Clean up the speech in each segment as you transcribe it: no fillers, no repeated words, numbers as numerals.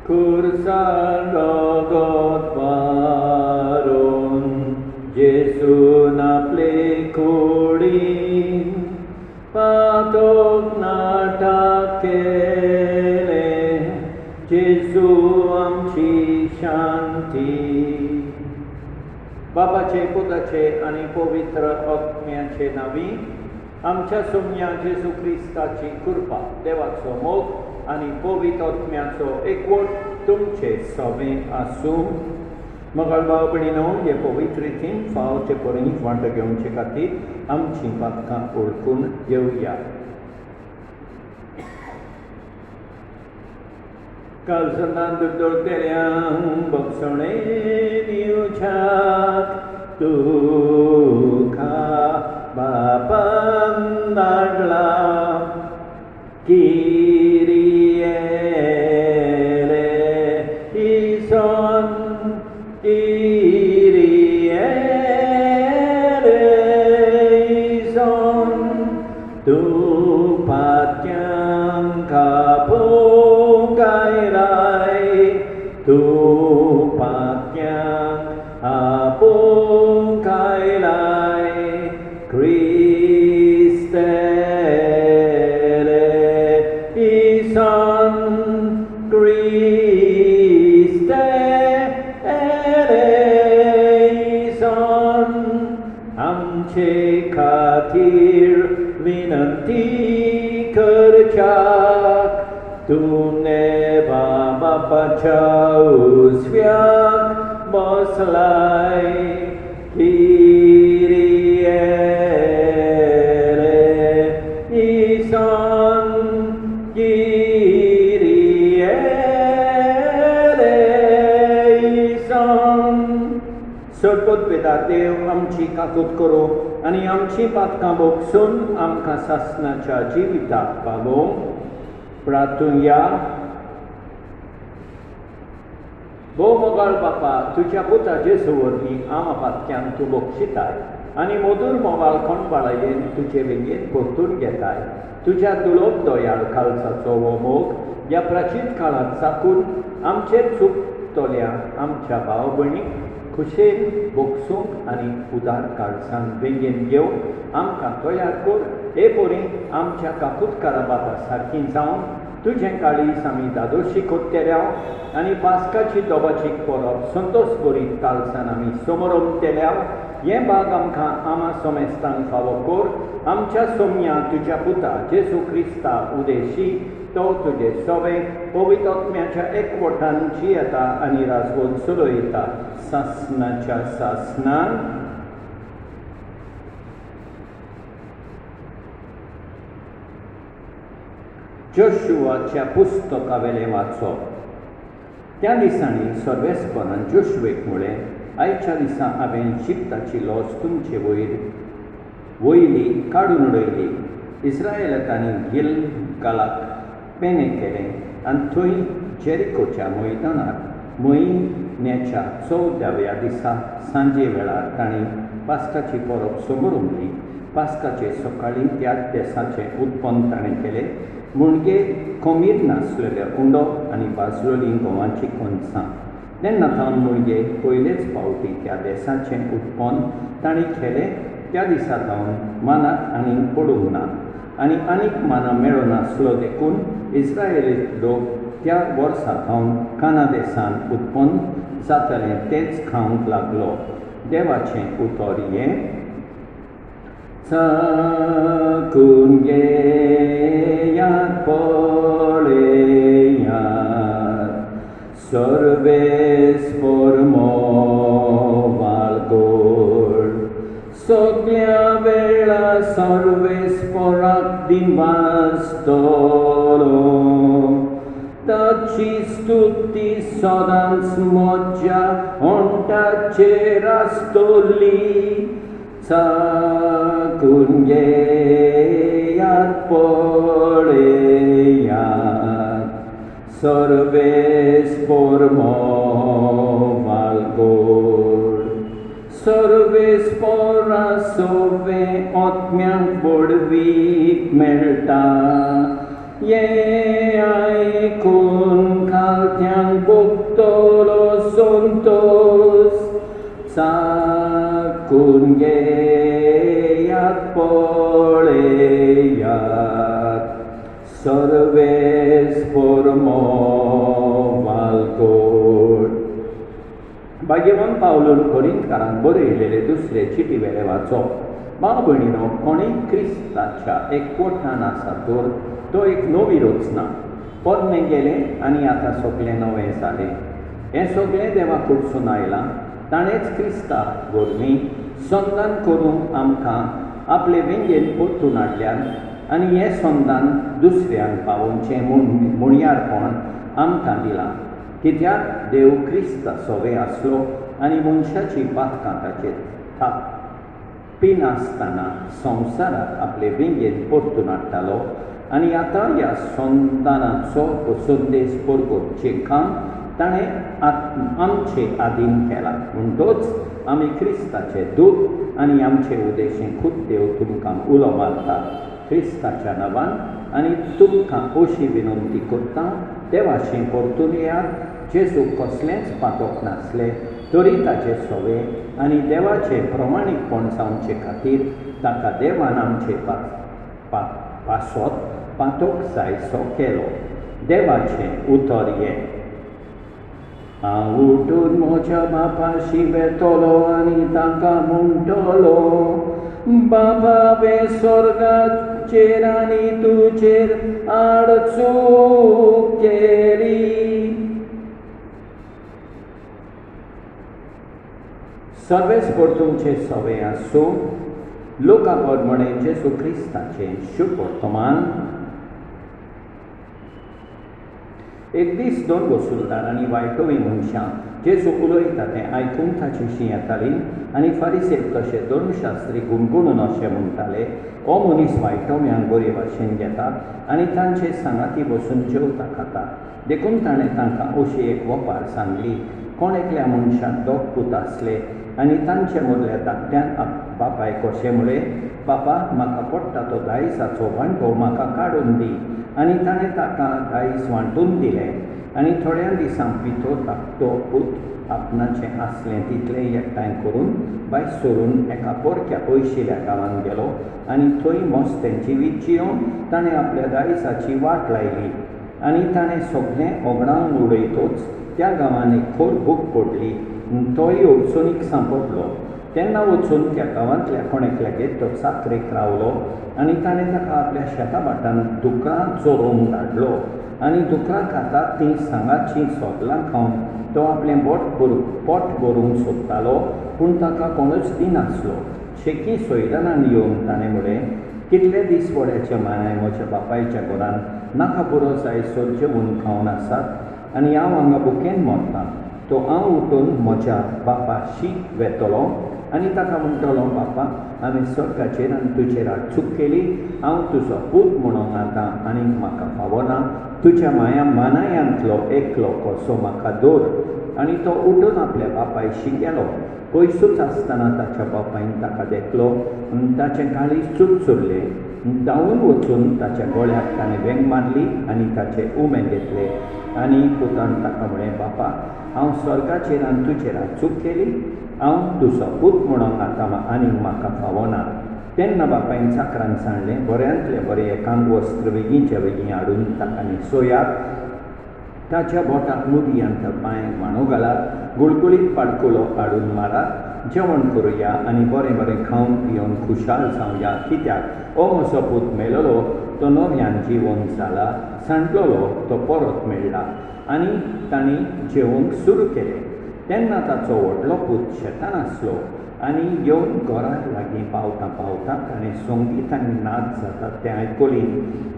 kursan rogot baron Jesu napli kudin patok natakele Jesu आमची शांती बापाचे पुताचे आणि पवित्र आत्म्याचे नावी आमच्या सोम्या जेजू ख्रिस्ताची कृपा देवाचो मोग आणि पवित्र आत्म्याचो एकवट तुमचे सवे आसूं मंगळ भाव भयणीनो हे पवित्र रितीन फावचे परी वांटो घेवचे खातीर आमची पातकां ओळखून घेवया. कालसनान दुर्दोळतेल्यांक बक्षणे दिवच्याक तुका बापान धाडला किरिये इसन किरिये इसन तूं पात्यांक आपोगायराय तूं पात्यांक आपोगायराय Christe eleison, Christe eleison, आमचे खातीर विनंती करच्याक तुमने बापाच्या उजव्याक बसलाय सरपत बेदार देव आमची काकूट करो आनी आमची पातकां बोगसून आमकां सासणाच्या जिविताक पावोवंक प्रार्थुया. भो मोगाळ बापा तुज्या पुता जेजू वरवीं आमा पातक्यान तूं बक्षिताय आनी मधुर मोगाळ कोणबाळायेन तुजे वेगेन परतून घेताय. तुज्या दुलोप दोयाळ खालसाचो हो मोग ह्या प्राचीन काळांत साकून आमचेर चुकतोल्या आमच्या भाव भयणीक खुशेन बोगसूंक आनी उदार काळसान बेगीन घेवंक आमकां तयार कर. हे पोरी आमच्या काकूटकारा बाबा सारकीं जावन तुजें काळीज आमी दादोशी कोत्तेल्या आनी पास्काची दोबाची परब संतोश भरीत काळसान आमी समोरंतेल्या. हे भाग आमकां आमा सोमेस्तांक फावो कर. आमच्या सोम्या तुज्या पुता जेजू क्रिस्ता उदेशी तो तुजे सवे पवित्र आत्म्याच्या एकवटान जियेता आनी राजवट चलयता सासणाच्या सासणान. जोशुआच्या पुस्तकावेलें वाचप. त्या दिसांनी सर्वेस्परान जोशुवेक म्हळें, आयच्या दिसा हांवें शिफ्ताची लॉज तुमचे वयली काडून उडयली. इस्रायेलांनी गिलगालाक पेने केलें आनी थंय जेरिकोच्या मैदानार म्हयन्याच्या 14व्या दिसा सांजे वेळार तांणी पास्काची परब समोरुंकली. पास्काचे सकाळीं त्याच देसाचें उत्पन्न ताणें केलें. मुणगे कोमीर नासलेले उंडो आनी भाजलोलीं गंवाची कणसां. तेन्ना सावन मुणगे पयलेच फावटी त्या देसाचें उत्पन्न तांणी केलें. त्या दिसा सावन मानाक आनीक पडूंक ना आनी आनीक माना मेळो नासलो देखून इस्रायेली लोक त्या वर्सा सावन काना देसान उत्पन्न जातालें तेंच खावंक लागलो. देवाचें उतर हें. चाकून घेयात पळयात सर्वेस्पर मोवाळ गोड. सगळ्या वेळा सर्वेस्पराक दिवासतलो. ताची स्तुती सदांच म्हज्या ओंठाचेर आसतली. चाकून घेयात पळयात सर्वेस्पर मोवाळ गोड. सर्वेस्परा सवे आत्म्यांक बडवीक मेळटा. ये आयकून खालत्यांक चाकून घेयात पळेयात सर्वेस्पर वालकोट. भाग्यवान पावलून कोरिंथकारांक बरयलेले दुसरे चिटी वेले वाचप. भाव भयणीनो, कोणीय क्रिस्ताच्या एकवटान आसा तर तो एक नवी रचना. पोरणें गेलें आनी आतां सगळें नवें जालें. हें सगळें देवा कडसून आयलां. ताणेंच क्रिस्ताक वरवीं संदान करून आमकां आपले वेंगेन परतून हाडल्यान आनी हें संदान दुसऱ्यांक पावोवचें मुणयारपण आमकां दिलां. कित्याक देव क्रिस्ताचो वे आसलो आनी मनशाची पातकां ताचेर थापिनासतना संवसाराक आपले वेंगेन परतून हाडटालो आनी आतां ह्या संदानाचो संदेश परगोवचें काम ताणें आमचे आदीन केलां. म्हणटच आमी क्रिस्ताचे दूत आनी आमचे उदेशें खूब देव तुमकां उलो मारता क्रिस्ताच्या नांवान. आनी तुमकां अशी विनंती करता, देवाचें परतून येयात. जेजू कसलेंच पातक नासलें तरी ताचे सवे आनी देवाचे प्रमाणीकपण जावचे खातीर ताका देवान आमचे पासत पातक जायसो केलो. देवाचें उतर हें: हांव उठून म्हज्या बापाशी वेतलो आनी ताका म्हणटलो, बाबा वे स्वर्गाचेर आनी तुजेर आडचूक केली. सर्वेस्पर तुमचे सवे आसूं. लोका परमणे जेजू क्रिस्ताचें शुभ वर्तमान. एक दीस दोन वसूलदार आनी वायटोवी मनशां जेजू उलयता तें आयकून ताचीशीं येतालीं आनी फारिसेक तशे धर्मशास्त्री गुणगुणून अशें म्हणटाले, हो मनीस वायटोव्यांक बरे भाशेन घेता आनी तांचे सांगाती बसून जेवता खाता. देखून ताणें तांकां अशी एक वपार सांगली. कोण एकल्या मनशाक दोग पूत आसले आनी तांचे मदल्या धाकट्यान बापायक अशें म्हळें, बापा, म्हाका पडटा तो दायजाचो वांटो म्हाका काडून दी. आनी ताणें ताका दायज वांटून दिलें. आनी थोड्या दिसां भितर धाकटो पूत आपणाचें आसलें तितलें एकठांय करून भायर सरून एका परक्या पयशिल्ल्या गांवांत गेलो आनी थंय मस्तेंची विचियोन ताणें आपल्या दायजाची वाट लायली. आनी ताणें सगळें ओगडावन उडयतच त्या गांवांत एक खोल भूक पडली. तोय अडचणीक सांपडलो. तेन्ना वचून त्या गांवांतल्या कोणेक लेगीत तो चाकरेक रावलो आनी ताणें ताका आपल्या शेता भाटांत दुकरां चोरोवंक धाडलो. आनी दुकरां खाता तीं सांगाचीं सोगलां खावन तो आपलें पोट भरूंक सोदतालो, पूण ताका कोणूच दिनासलो. शेकी सोयऱ्यान येवन ताणें म्हळें, कितले दीस वड्याचे मानाय म्हज्या बापायच्या घरांत नाका पुरो जायसर जेवून खावन आसात आनी हांव हांगा भुकेन मरतां. तो हांव उठून म्हज्या बापाशी वेतलो आनी ताका म्हणटलो, बापा, हांवें स्वर्गाचेर आनी तुजेर चूक केली. हांव तुजो पूत म्हणून आतां आनीक म्हाका फावना. तुज्या मानायांतलो एकलो कसो म्हाका दवर. आनी तो उठून आपल्या बापायशी गेलो. पयसूच आसतना ताच्या बापायन ताका देखलो आनी ताचें काळीज चुरचुरलें. धांवून वचून ताच्या गळ्याक ताणें वेंग मारली आनी ताचे उमेद घेतले. आनी पुतान ताका म्हळें, बापा, हांव स्वर्गाचेर आनी तुजेर चूक केली. हांव तुजो पूत म्हणून आतां आनीक म्हाका फावना. तेन्ना बापायन चाकरांक सांगलें, बऱ्यांतलें बरें एकांक वस्त्र बेगींच्या बेगीन हाडून ताका न्हेसोयात. ताच्या बोटाक मुदी आनी त्या पांयांक मांडो घालात. गुळगुळीत पाडकुलो हाडून मारात. जेवण करुया आनी बरें बरें खावन पिवन खुशाल जावया. कित्याक हो म्हजो पूत मेलोलो तो नव्यान जिवंत जाला, सांडलोलो तो परत मेळ्ळा. आनी तांणी जेवंक सुरू केलें. तेन्ना ताचो व्हडलो पूत शेतान आसलो आनी येवन घरा लागीं पावता पावता ताणें संगीत आनी नाच जाता तें आयकलीं.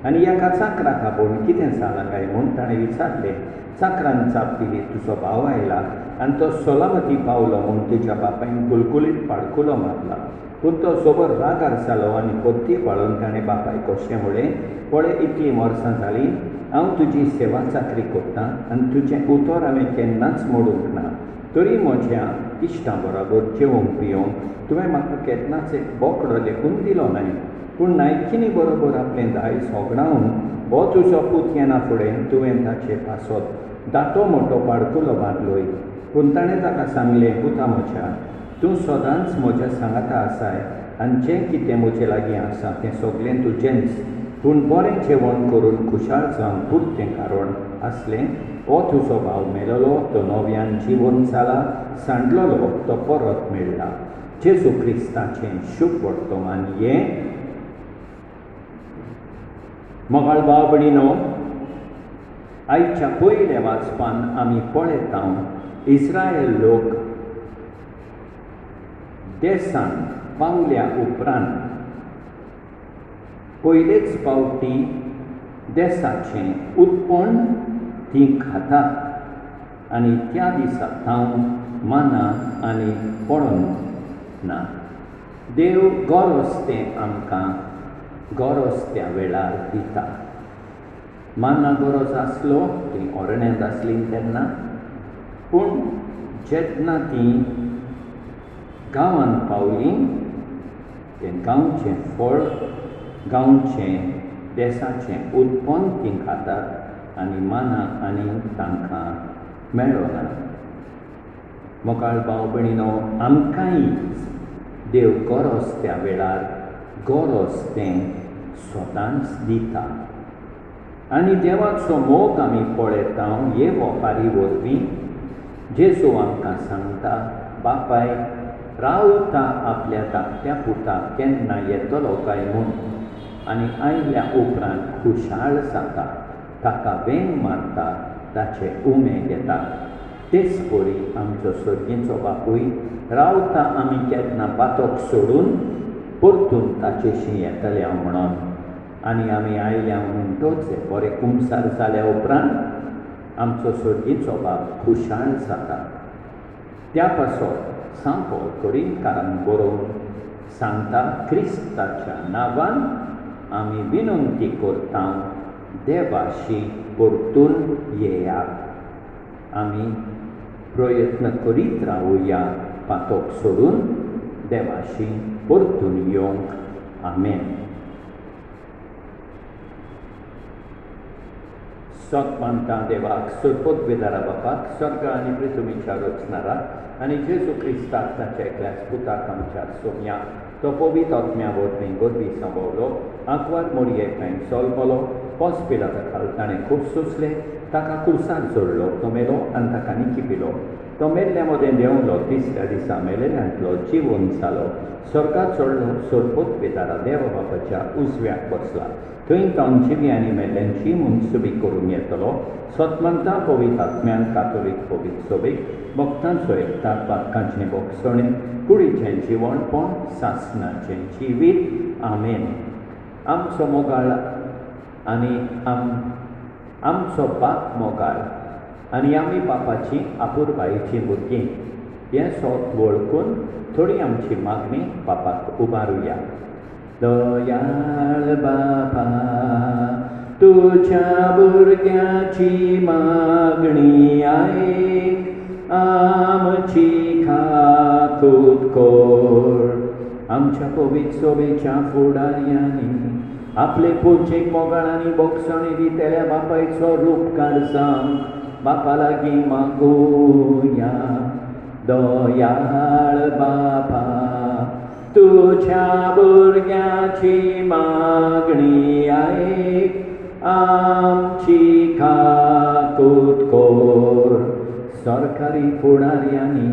आनी एका चाकराक आपोवन कितें जालां काय म्हूण ताणें विचारलें. चाकरान जाप दिली, तुजो भाव आयला आनी तो सलामती पावलो म्हूण तुज्या बापायन गुलगुलीत पाडकुलो मारला. पूण तो सोबर रागार जालो आनी परती पाळून ताणें बापायक अशें म्हळें, पळय, इतलीं वर्सां जालीं हांव तुजी सेवा चाकरी करतां आनी तुजें उतर हांवें केन्नाच मोडूंक ना. तरी म्हज्या इश्टां बरोबर जेवंक पिवंक तुवें म्हाका केन्नाच एक बोकडो लेखून दिलो न्हय. पूण नायकिनी बरोबर आपलें दायज होगडावन हो तुजो पूत येना फुडें तुवें ताचे पासत दाटो मोठो पाडकुलो मारलोय. पूण ताणें ताका सांगलें, पुता म्हज्या, तूं सदांच म्हज्या सांगाता आसाय आनी जें कितें म्हजे लागीं आसा तें सगळें तुजेंच. पूण बरें जेवण करून खुशाल जावन पुरतें कारण आसलें. हो तुजो भाव मेलोलो तो नव्यान जिवन जाला, सांडलोलो तो परत मेळ्ळा. जेजू क्रिस्ताचें शुभ वर्तमान हें. मोगाळ भाव भयणीनो, आयच्या पयल्या वाचपान आमी पळयता इस्रायल लोक देसान पावल्या उपरांत पयलेच फावटी देसाचें उत्पन्न तीं खातात आनी त्या दिसा थावन माना आनी पडोंक ना. देव गरज तें आमकां गरज त्या वेळार दिता. माना गरज आसलो ती ओरण्यांत आसली तेन्ना, पूण जेन्ना ती गांवांत पावली तें गांवचें फळ, गांवचें देसाचें उत्पन्न तीं खातात आनी माना आनी तांकां मेळना. मोगाळ भाव भयणीनो, आमकांय देव गरज त्या वेळार गरज तें स्वतांच दिता. आनी देवाचो मोग आमी पळयता हे ओपारी वरवीं. जेजू आमकां सांगता, बापाय रावता आपल्या धाकट्या पुताक केन्ना येतलो काय म्हूण, आनी आयल्या उपरांत खुशाल जाता, ताका वेंग मारता, ताचे उमेद घेता. तेच परी आमचो सर्गीचो बापूय रावता आमी केन्ना बातोक सोडून परतून ताचेशी येतले म्हणून. आनी आमी आयल्या म्हणटोच बरें कुमसार जाल्या उपरांत आमचो सर्गीचो बाप खुशाल जाता. त्या पासत सांपो कोरिंतकारांक बरोवन सांगता, क्रिस्ताच्या नांवान आमी विनंती करता, देवाशी परतून येयात. आमी प्रयत्न करीत रावुया बातोक सोडून देवाशी परतून येवंक. आमेन. सतमानता देवाक, सोदपोतवेदारा बापाक, स्वर्ग आनी पृथ्वीच्या रचणारा आनी जेजू क्रिस्ताक ताच्या एकल्याच पुताक आमच्या सोम्या तो पवित्र आत्म्या वरवीं गोरबी सांबाळलो, आंकवार मोडयेकांय सोलपलो, पोसपिलाता खाल ताणें खूब सोंसले, ताका कुर्सार जोडलो, तो मेलो आनी ताका निखिपिलो. तो मेल्ल्या मदें देंवलो, तिसऱ्या दिसा मेलेल्यांतलो जिवन जालो, स्वर्गात चडलो, सोदपोतवेदारा देवा बापाच्या उजव्याक बसला. थंय तावन जिवी आनी मेल्ल्यांची मुनसुबी करूंक येतलो. सतमंता पवित्र आत्म्यान कातोलीक पवित्र सभेक भक्तांचो एकता, पातकांचें भोगसणें, कुडीचें जिवणपण, सासणाचें जिवीत. आमेन. आमचो मोगाळ आनी आमचो बाप मोगाळ आनी आमी बापाची आपुरबायेची भुरगीं हें सोत वळखून थोडी आमची मागणी बापाक उबारुया. दयाळ बापा, तुझ्या भुरग्याची मागणी आयक, आमची खाकूत कोर. आमच्या पवित्र सभेच्या फुडाऱ्यांनी आपले पोचेक मोगाळ आनी भोगसणी दितेल्या बापायचो रूपकार सांग बापा लागीं मागुया. दयाळ बापा, तुझ्या भुरग्याची मागणी आयक, आमची खाकूत कोर. सरकारी फुडाऱ्यांनी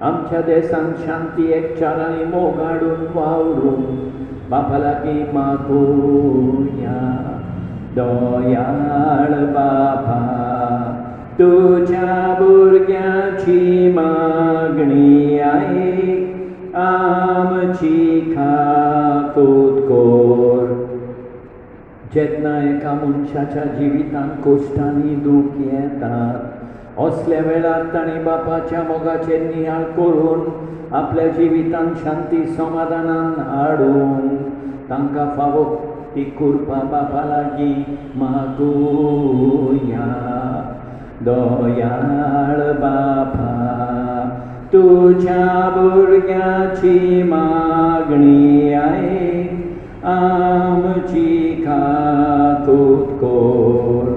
आमच्या देशांत शांती, एकचार आनी मोग हाडून वावरून बापा लागीं मागुया. दयाळ बापा, तुझ्या भुरग्याची मागणी आयक, आमची खाकूत कोर. जेन्ना एका मनशाच्या जिवितांत कोश्टांनी दूख येतात, असल्या वेळार ताणें बापाच्या मोगाचेर नियाळ करून आपल्या जिवितांत शांती समाधानान हाडूंक तांकां फावो ती कृपा बापा लागीं मागुया. दयाळ बापा, तुझ्या भुरग्याची मागणी आयक, आमची खाकूत कोर.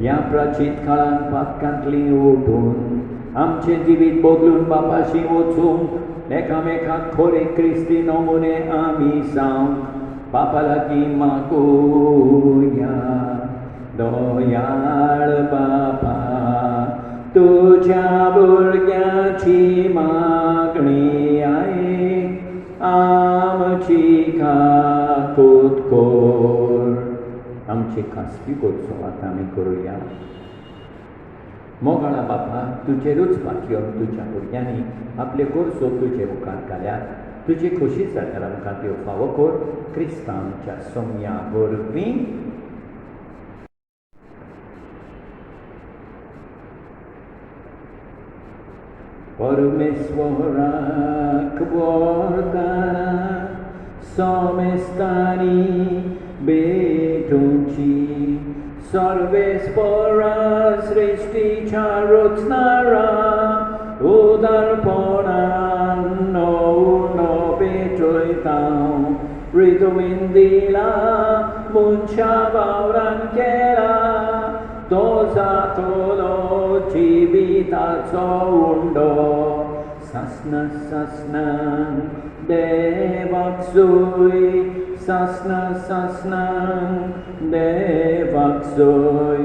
ह्या प्राचीत काळांत पातकांतली उठून आमचें जिवीत बदलून बापाशी वचूंक एकामेकाक खोरे क्रिस्ती नमुने आमी जावं बापा लागीं मागुया. दयाळ बापा, तुज्या भुरग्याची मागणी आयक, आमची काकूट कोर. आमची खासगी गोडसो आमी करुया. मोगाळा बापा, तुजेरूच पातयो तुज्या भुरग्यांनी आपले गोरसो तुजे मुखार घाल्यात. तुजी खोशी जाल्यार आमकां त्यो फावो कोर. क्रिस्तांच्या सोम्या वरवीं परमेश्वराक वरदाना सोमेस्तानी भेटोवची. सर्वेस्परा सृश्टीच्या रचणारा उदारपणान नो भेटयता. ऋतुवेन दिला मनशा वावरान केला, तो जातलो जिविताचो उंडो. सासना सासनान देवाक जोय, सासना सासनान देवाक जोय.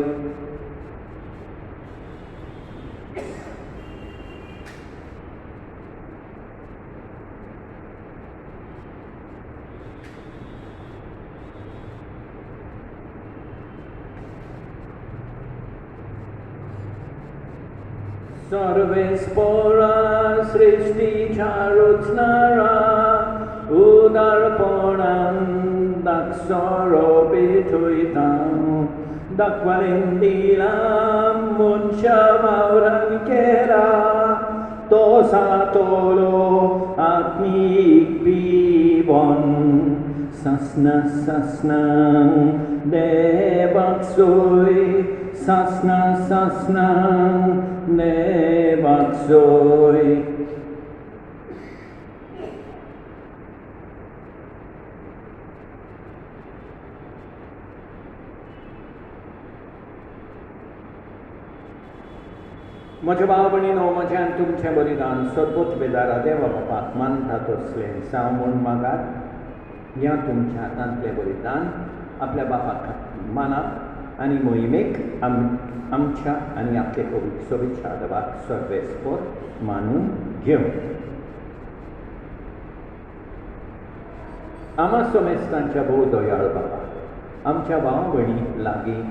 सर्वेस्परा सृष्टीच्या रचणारा उदारपणान दाक्षरो भेटयता. दाखवालेन दिला मनशा वावरान केला, तो सातलो आत्मीक पिवण. सासना सासनांक देवाक जोय, सासना सासनांक देवाक जोय. म्हज्या भाव भयणीनो, म्हज्यान तुमचें बलिदान सतत बेदारा देवा बापाक मानता तसलें जावं म्हूण मागात. ह्या तुमच्या हातांतलें बलिदान आपल्या बापाक मानाप आनी मोहिमेक आमच्या आनी आपले सोबीतच्या देवाक सर्वेस्पर मानून घेवं. आमा सोमेस्तांच्या भोव दयाळ बाबा, आमच्या भाव भयणी लागीं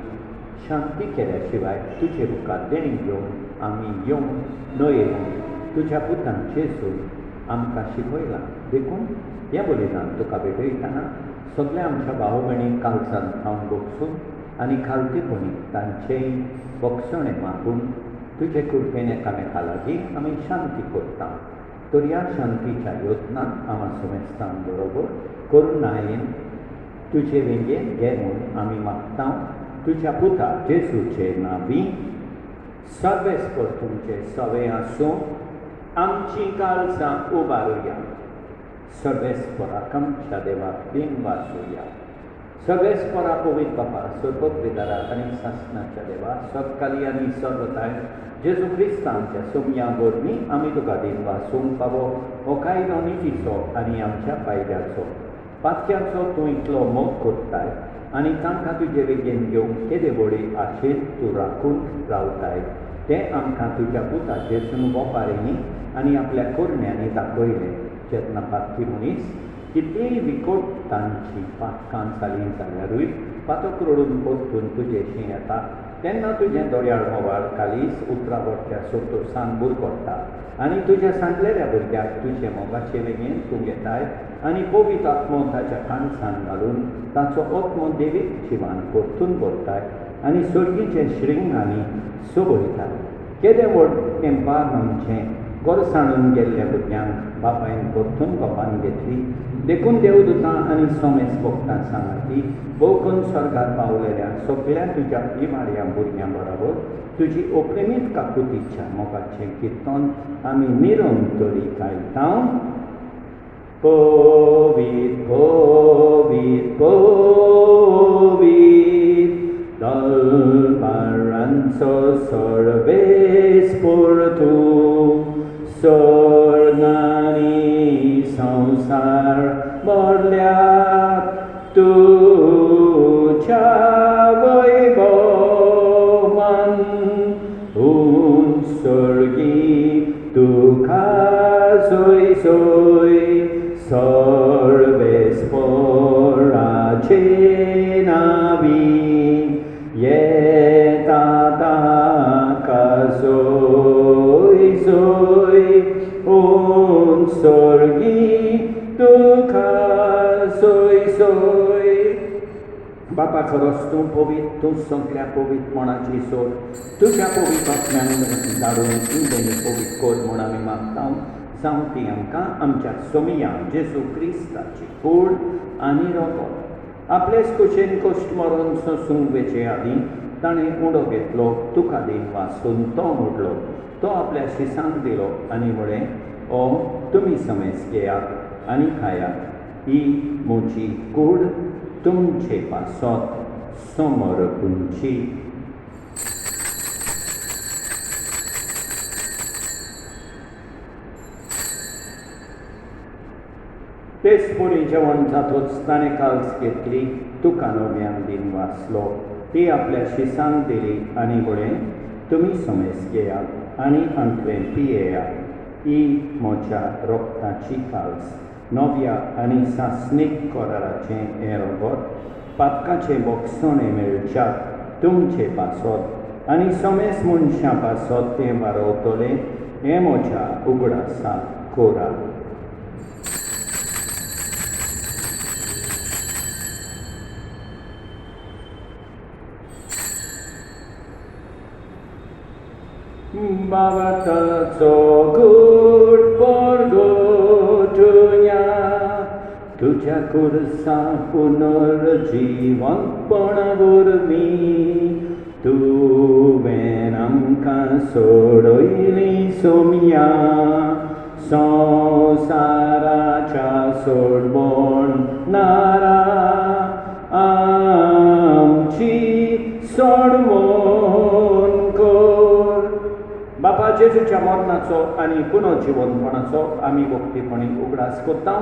शांती केल्या शिवाय तुजे मुखार देणीक घेवन आमी येवंक न येवं. तुज्या पुतान जेजून आमकां शिकयलां. देखून हें बलिदान तुका भेटयतना सगळ्या आमच्या भाव भयणीक काळजांत थावन बगसून आनी खालतीपणी तांचेय बक्षणे मागून तुजे कृपेन एकामेका लागीं आमी शांती करता. तर ह्या शांतीच्या योजनांत आमा सोमेस्तां बरोबर करुणायेन तुजे वेंगेन घे म्हूण आमी मागता. तुज्या पुता जेजूचे नांवी सर्वेस्पर तुमचे सवे आसूं. आमची काळजां उबारुया. सर्वेस्पराक आमच्या देवाक दिन वासुया. सर्वेस्परा पवित्र बापा, सर्वोत बेदाराक आनी सासणाच्या देवा, सत्काली आनी सर्वताय जेजू क्रिस्तांच्या सोम्या वरवीं आमी तुका दिन वासूंक फावो हो कायदो नितीचो आनी आमच्या फायद्याचो. पातक्याचो तूं इतलो मोग करताय आनी तांकां तुजे वेगेन घेवंक केदे व्हडे आशेन तूं राखून रावताय. तें आमकां तुज्या पुता जेजून बोपारेंनी आनी आपल्या कोरण्यांनी दाखयलें. जेन्ना पातकी मनीस कितलीय विकोट तांची पातकां जालीं जाल्यारूय पातक रडून परतून तुजेशी येता, तेन्ना तुजें दोळ्याळ मोवाळ कालीस उतरावट्या सोतोसान बुरकोडटा आनी तुज्या सांडलेल्या भुरग्याक तुजे मोगाचे वेगेन तूं घेताय आनी पवित्र आत्मो ताच्या काणसान घालून ताचो आत्मो देवीक जिवान परतून भरताय आनी सर्गीचे श्रींगांनी सोबयताय. केदें व्हड तेंपार आमचें गोरसाणून गेल्ल्या भुरग्यांक बापायन परतून गोपान घेतली. देखून देवदूतां आनी सोमेस भक्तां सांगाती भोवकून स्वर्गात पावलेल्या सगळ्या तुज्या इवाड्या भुरग्यां बरोबर तुजी अप्रेमीत काकुतीच्या मोगाचें किर्तन आमी निरंतरी गायता. पवित्र पवित्र पवित्र दलबारांचो सर्वेस्पर तूं, स्वर्गांनी भरल्यात तुझ्या वैभवान उंचर्गी तुका सोय सोय सर्वेस्पराचे नावी येता ताका सोय सोय उंचर्गी तुका सोय सोय. बापा खरोच तूं पवित्र, तूं सगळ्या पवित्रपणाची सोड तुझ्या पवित्र आत्म्यान धाडून इंदेनी पवित्र कोर म्हूण आमी मागता. जावं ती आमकां आमच्या सोमिया जेजू क्रिस्ताची कूड आनी रगत. आपलेच कुशेन कश्ट मरून सोंसूंक वेचे आदीं ताणें उडो घेतलो, तुका दिन वाचून तो उडलो, तो आपल्या शिसांक दिलो आनी म्हळें ओ तुमी समेज घेयात आनी खायात, ही म्हजी कूड तुमचे पासत समर्पूंची. तेच पुरी जेवण जातूच ताणें काल्स घेतली, तुका नव्यान दिन वाचलो, ती आपल्या शिसांक दिली आनी म्हळें तुमी समेज घेयात आनी हांतलें पियेयात, ही म्हज्या रोगताची काल्स, नव्या आनी सासणीक कराराचें हें रगत, पातकाचें बोगसणें मेळच्यात तुमचे पासत आनी समेज मनशां पासत तें वारवतलें, हें म्हज्या उगडासाक कोरात. बाबाताचो घोट परगोटुया, तुझ्या कुर्सा पुनर्जीवनपणा वरवीं तुवें आमकां सोडयली सोमिया, संवसाराच्या सोडवणारा आमची सोडवण कोर. बापा जेजूच्या मरणाचो आनी पुनर्जीवनपणाचो आमी भक्तीपणी उगडास करता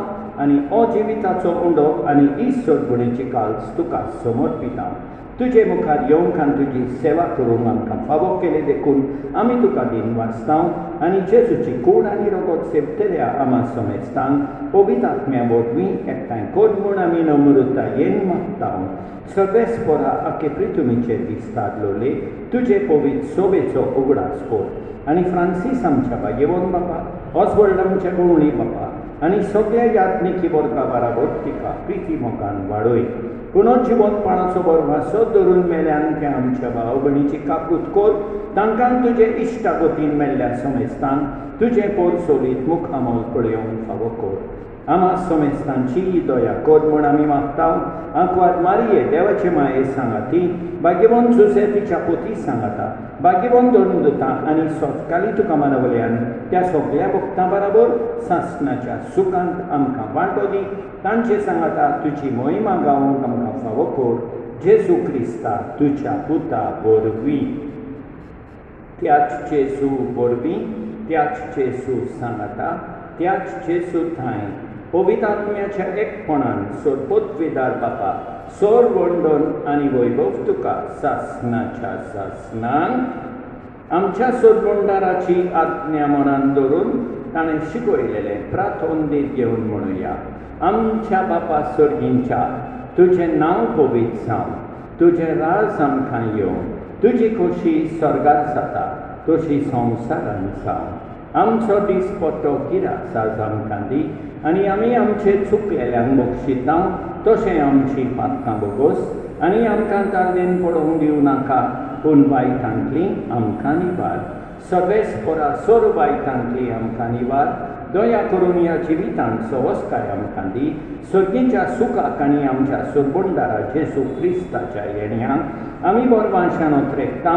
आनी अजिविताचो उंडो आनी इश्वरगुणेची काल्स तुका समर्पिता. तुजे मुखार येवंक आनी तुजी सेवा करूंक आमकां फावो केले देखून आमी तुका दिन वाचता आनी जेजूची कूड आनी रगत सेवतल्या आमा समेस्तांक पवित्र आत्म्या वरवीं एकठांय कर म्हूण आमी नम्रतायेन मागता. सर्वेस्परा आखे पृथ्वीचेर दिसतालोले तुजे पवित्र सोबेचो उगडास कर आनी फ्रांसीस आमच्या बागेवन बापा, ऑस्वल्ड आमच्या गवळणी बापा आनी सगळ्या यात्निकी वर्गा बराबर तिका प्रिती मोगान वाडय. पुनर्जीवनपणाचो बरवासो धरून मेल्यान त्या आमच्या भाव भयणीची काकूट कर, तांकां तुजे इश्टागतीन मेल्ल्या समेस्तान तुजें पोर सोलीत मुखामोल पळयोवंक फावो कर. आमा समेस्तांची दया कर म्हूण आमी मागता. आंकवाद मारिये देवाचे माये सांगाती, भाग्यवन जुसे तिच्या पोती सांगाता, भाग्यवन दोन दोता आनी सोतकाली तुका मानवल्यान त्या सगळ्या भक्तां बराबर सासणाच्या सुखांत आमकां वांटो दी. तांचे सांगाता तुजी मोहिमा गावंक आमकां फावो कर. जेजू क्रिस्ता तुज्या पुता वरवीं, त्याच जेजू वरवीं, त्याच जेजू सांगाता, त्याच जेजू थंय पवित्र आत्म्याच्या एकपणान सोडपोतवेदार बापा सोर वंडन आनी वैभव तुका सासणाच्या सासणान आमच्या सोडवंडाराची आज्ञा मनान दवरून ताणें शिकयलेलें प्रार्थोंदीत घेवन म्हणुया. आमच्या बापा सर्गींच्या तुजें नांव पवित्र जावं, तुजें राज आमकां येवं, तुजी खोशी स्वर्गार जाता तशी संवसारांत जावं. आमचो दिसपट्टो गिरास आज आमकां दी आनी आमी आमचे चुकलेल्यांक बक्षिता तशें आमची पातकां बोगोस आनी आमकां तारलेन पडोवंक दिवं नाका, पूण वायटांतली आमकां निवार. सर्वेस्परा सोर वायटांतली आमकां निवार. दया करून ह्या जिवितांत सवस्काय आमकां दी. सर्गीच्या सुखाक आनी आमच्या सोडवंडारा जेजू क्रिस्ताच्या येण्याक आमी बोरवांशान ओत्रेकता.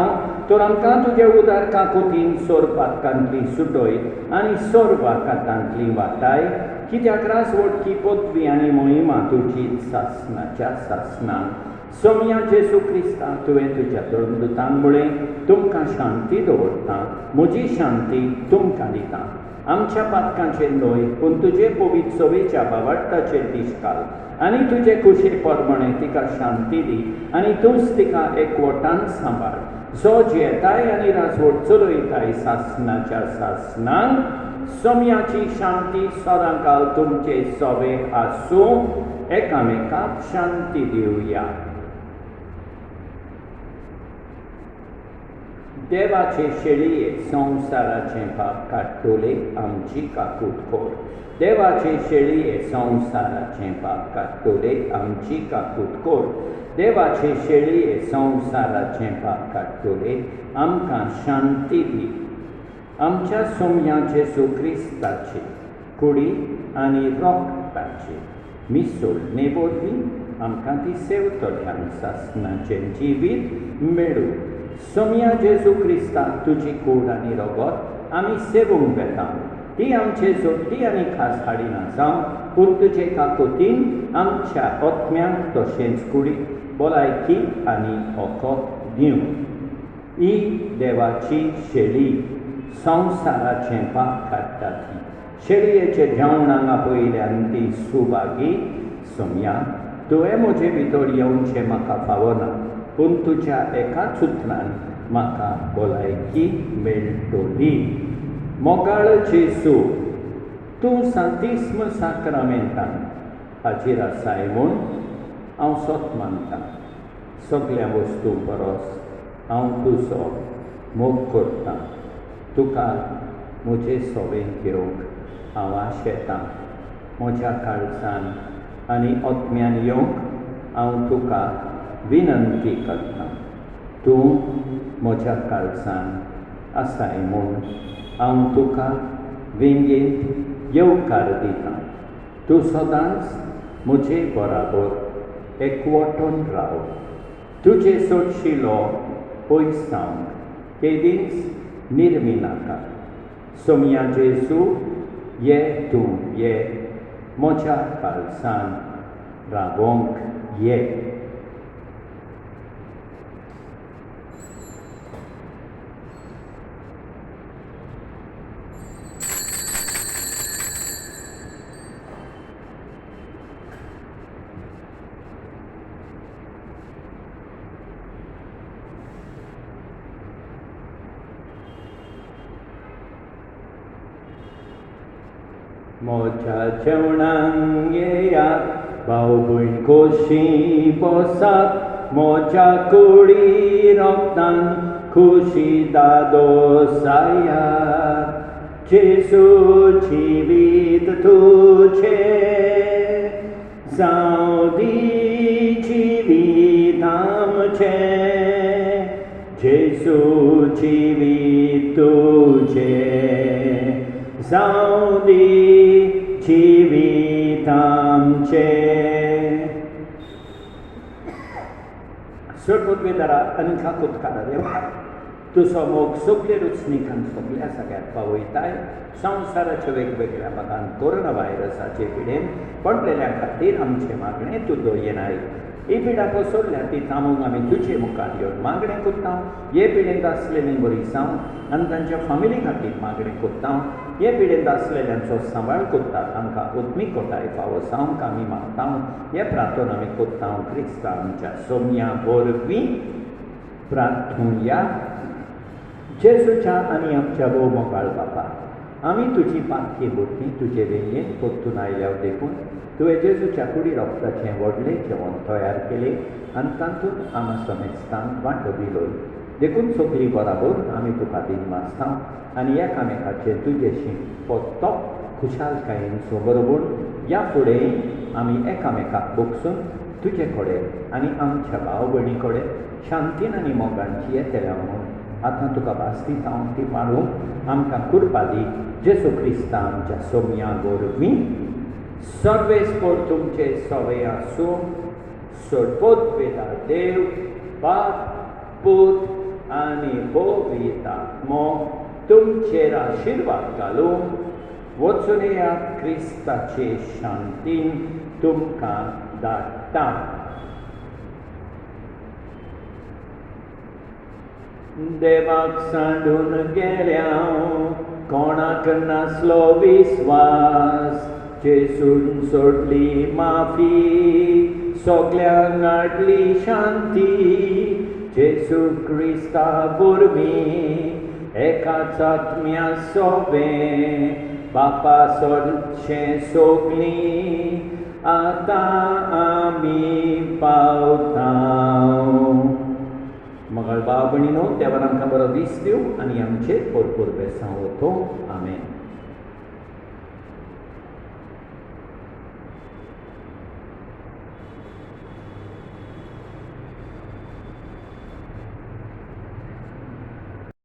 तर आमकां तुजे उदार काकुतीन सोर पातकांतली सुटय आनी सोर वाकातांतली वाटाय, कित्याक रास वटकी पदवी आनी मोहिमा तुजी सासणाच्या सासणान. सोम्या जेजू क्रिस्ता तुवें तुज्या दोतांमुळे तुमकां शांती दवरता, म्हजी शांती तुमकां दिता. आमच्या पातकांचेर न्हय पूण तुजे पवित्र सोबेच्या बावटाचेर दीस घाल आनी तुजे कुशे परमणे तिका शांती दी आनी तूंच तिका एकवटान सांबाळ जो जेताय आनी राजवट चलयताय सासणाच्या सासणांक सोम्याची शांती सदांकाल तुमचे सोबे आसूं एकामेकाक शांती दिवया. देवाचे शेळये संवसाराचें पाप काडटले आमची काकूट कोर. देवाचे शेळये संवसाराचें पाप काडटले आमची काकूट कोर. देवाचे शेळये संवसाराचें पाप काडटले आमकां शांती दी. आमच्या सोम्या जेजू क्रिस्ताचे कुडी आनी रोगताचे मिसळ नेबोरवी आमकां ती सेवतल्यांक सासणाचें जिवीत मेळूं. सोम्या जेजू क्रिस्ताक तुजी कूड आनी रोगत आमी सेवूंक वेता. ती आमचे जोडली आनी खास हाडिना जावं पूण तुजे काकुतीन आमच्या ओत्म्यांक तशेंच कुडीक भलायकी आनी ओकोत दिवं. ही देवाची शेळी संवसाराचें पाप काडटा ती. शेळयेचे जेवणाक आपयल्यान ती सुभागी. सोम्या तुवें म्हजे भितर येवचें म्हाका फावना पूण तुज्या एकाच उतरान म्हाका भलायकी मेळटली. मोगाळ जेजू तूं सांतिस्म साक्रामेंतान हाजीर आसाय म्हूण हांव सोत मानतां. सगळ्या वस्तू परस हांव तुजो मोग करतां. तुका म्हजे सोबेन घेवंक हांव आशेतां. म्हज्या काळजान आनी ओत्म्यान येवंक हांव तुका विनंती करतां. तूं म्हज्या काळजान आसाय म्हूण हांव तुका विंगेंत येवकार दितां. तूं सदांच म्हजे बराबर एकवटून राव. तुजे सोडशिलो पयस जावंक केदींच निर्मी नाका. सोम्या जेजू ये तूं ये म्हज्या काळजान रावोंक ये. मोच्या जेवणांक येयात भाव भयण खोशी बसात. मोच्या कुडी रोगतान खुशी दादोसायात. जेजू जिवीत तुझे जावं दी जिवीत आमचें. जेजू जिवीत तुझे जावं दी जिवीत आमचें. सोडमुतवेदारा अनखा कुतकारा देवा तुजो मोग सगळे रुचणीकांक सगळ्या सगळ्याक पावयताय. संवसाराच्या वेगवेगळ्या भागांत कोरोना व्हायरसाचे पिडेन पडलेल्या खातीर आमचे मागणे तूं दोयेनाय. ही पिडा पसरल्या ती थांबोवंक आमी तुजे मुखार येवन मागणें कोत्ता. हे पिडेंत आसलेलीं बरी जावं आनी तांच्या फामिली खातीर मागणें कोत्ता. हे पिडेंत आसलेल्यांचो सांबाळ कोत्ता तांकां आत्मीकताय फावो जावंक आमी मागता. हे प्रार्थन आमी कोत्ता क्रिस्ता आमच्या सोम्या वरवीं प्रार्थुया. जेजूच्या आनी आमच्या भोव मोगाळ बापा आमी तुजी पातकी बुरती तुजे वेळेन परतून आयल्यार देखून तुवें जेजूच्या कुडी रोगताचें व्हडलें जेवण तयार केलें आनी तातूंत आमी समेस्तांक वांटो दिलोय. देखून सगळीं बराबर आमी तुका दिन मागता आनी एकामेकाचेर तुजेशी परतो खुशालकायेन बरोबर ह्या फुडें आमी एकामेकाक बोगसून तुजे कडेन आनी आमच्या भाव भयणी कडेन शांतीन आनी मोगांची येतल्या म्हूण आतां तुका भास दिता ती वाडूंक आमकां कृपा दी. जेजू क्रिस्ता आमच्या सोम्या वरवीं सर्वेस्पर तुमचे सोवे आसूं. सोडपोतवेदा देव बाप पूत आनी पवित्र आत्मो तुमचेर आशिर्वाद घालून वचून येयात. क्रिस्ताचे शांतीन तुमकां धाडटा. देवाक सांडून गेल्या कोणाक नासलो विस्वास, जेसून सोडली माफी, सगळ्यांक हाडली शांती. जेसू क्रिस्ता वरवीं एकाच आत्म्या सोबें बापा सोदचें सोगलीं आतां आमी पावतां. मंगळ भाव भयणीनो, देवान आमकां बरो दीस दिवं आनी आमचेर भरपूर बेसांव वचूं. आमेन.